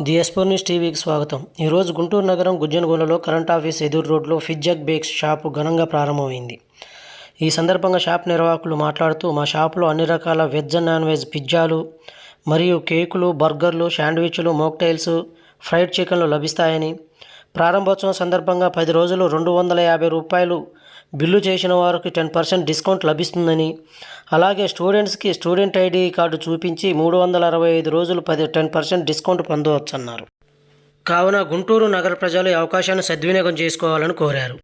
The ఎస్పోర్ news టీవీకి స్వాగతం. ఈరోజు గుంటూరు నగరం గుజ్జనగూడలో కరెంట్ ఆఫీస్ ఎదురు రోడ్లో ఫిజ్జాక్ బేక్స్ షాపు ఘనంగా ప్రారంభమైంది. ఈ సందర్భంగా షాప్ నిర్వాహకులు మాట్లాడుతూ, మా షాపులో అన్ని రకాల వెజ్ అండ్ నాన్ వెజ్ పిజ్జాలు మరియు కేకులు, బర్గర్లు, శాండ్విచ్లు, మోక్టైల్స్, ఫ్రైడ్ చికెన్లు లభిస్తాయని, ప్రారంభోత్సవం సందర్భంగా 10 రోజులు ₹250 బిల్లు చేసిన వారికి 10% డిస్కౌంట్ లభిస్తుందని, అలాగే స్టూడెంట్స్కి స్టూడెంట్ ఐడి కార్డు చూపించి 365 రోజులు 10% డిస్కౌంట్ పొందవచ్చన్నారు. కావున గుంటూరు నగర ప్రజలు ఈ అవకాశాన్ని సద్వినియోగం చేసుకోవాలని కోరారు.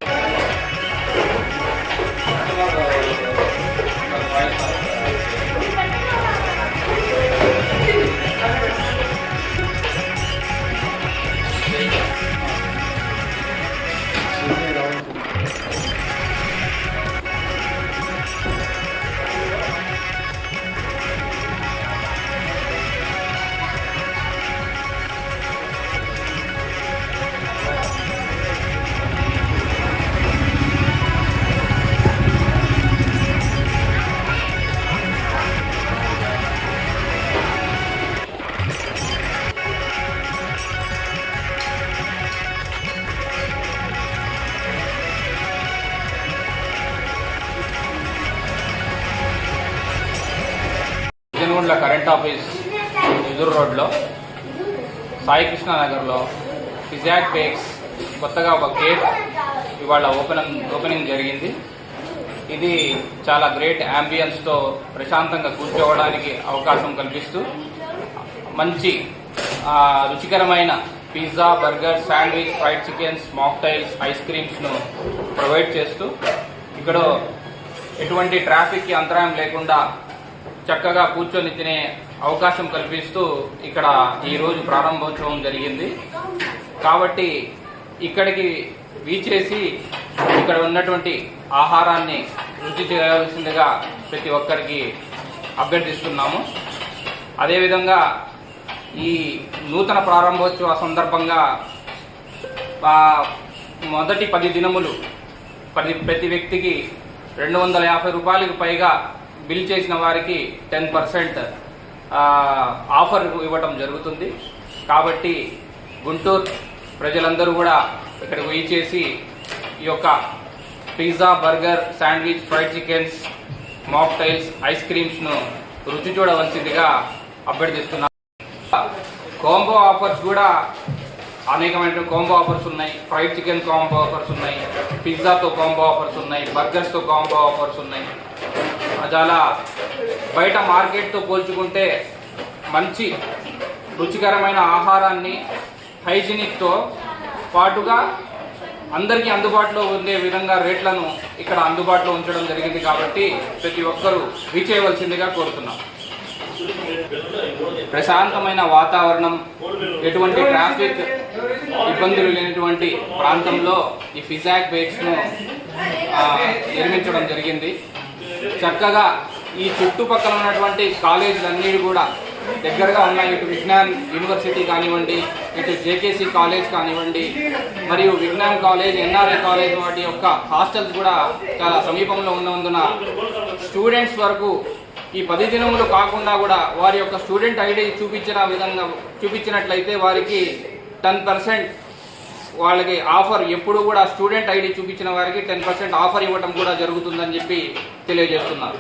గుజ్జనగూడల కరెంట్ ఆఫీస్ ఎదురు రోడ్లో సాయి కృష్ణ నగర్లో ఫిజ్జాక్ బేక్స్ కొత్తగా ఒక కేఫ్ ఇవాళ ఓపెనింగ్ జరిగింది. ఇది చాలా గ్రేట్ యాంబియన్స్తో ప్రశాంతంగా కూర్చోవడానికి అవకాశం కల్పిస్తూ మంచి రుచికరమైన pizza, burger, sandwich, fried chickens, mocktails, ice క్రీమ్స్ను ప్రొవైడ్ చేస్తూ ఇక్కడ ఎటువంటి ట్రాఫిక్కి అంతరాయం లేకుండా చక్కగా కూర్చొని తినే అవకాశం కల్పిస్తూ ఇక్కడ ఈరోజు ప్రారంభోత్సవం జరిగింది. కాబట్టి ఇక్కడికి వీచేసి ఇక్కడ ఉన్నటువంటి ఆహారాన్ని రుచి చేయాల్సిందిగా ప్రతి ఒక్కరికి అభ్యర్థిస్తున్నాము. అదేవిధంగా ఈ నూతన ప్రారంభోత్సవ సందర్భంగా మొదటి 10 దినములు ప్రతి వ్యక్తికి ₹250 పైగా బిల్ చేసిన వారికి 10% ఆఫర్ ఇవ్వడం జరుగుతుంది. కాబట్టి గుంటూరు ప్రజలందరూ కూడా ఇక్కడికి వీచేసి ఈ యొక్క pizza, burger, sandwich, fried chickens, mocktails, ice క్రీమ్స్ను రుచి చూడవలసిందిగా అభ్యర్థిస్తున్నాను. కాంబో ఆఫర్స్ కూడా అనేకమైన కాంబో ఆఫర్స్ ఉన్నాయి. ఫ్రైడ్ చికెన్ కాంబో ఆఫర్స్ ఉన్నాయి, పిజ్జాతో కాంబో ఆఫర్స్ ఉన్నాయి, బర్గర్స్తో కాంబో ఆఫర్స్ ఉన్నాయి. చాలా బయట మార్కెట్తో పోల్చుకుంటే మంచి రుచికరమైన ఆహారాన్ని హైజీనిక్తో పాటుగా అందరికీ అందుబాటులో ఉండే విధంగా రేట్లను ఇక్కడ అందుబాటులో ఉంచడం జరిగింది. కాబట్టి ప్రతి ఒక్కరూ విచేయవలసిందిగా కోరుతున్నాం. ప్రశాంతమైన వాతావరణం, ఎటువంటి ట్రాఫిక్ ఇబ్బందులు లేనటువంటి ప్రాంతంలో ఈ ఫిజ్జాక్ బేక్స్ను నిర్మించడం జరిగింది. చక్కగా ఈ చుట్టుపక్కల ఉన్నటువంటి కాలేజీలన్నీ కూడా దగ్గరగా ఉన్నాయి. ఇటు విజ్ఞాన్ యూనివర్సిటీ కానివ్వండి, ఇటు జేకేసీ కాలేజ్ కానివ్వండి, మరియు విజ్ఞాన్ కాలేజ్, ఎన్ఆర్ఐ కాలేజ్ వాటి యొక్క హాస్టల్స్ కూడా చాలా సమీపంలో ఉన్నందున స్టూడెంట్స్ వరకు ఈ 10 దినములు కాకుండా కూడా వారి యొక్క స్టూడెంట్ ఐడి చూపించినట్లయితే వారికి 10% వాళ్ళకి ఆఫర్, ఎప్పుడు కూడా స్టూడెంట్ ఐడి చూపించిన వారికి 10% ఆఫర్ ఇవ్వడం కూడా జరుగుతుందని చెప్పి తెలియజేస్తున్నారు.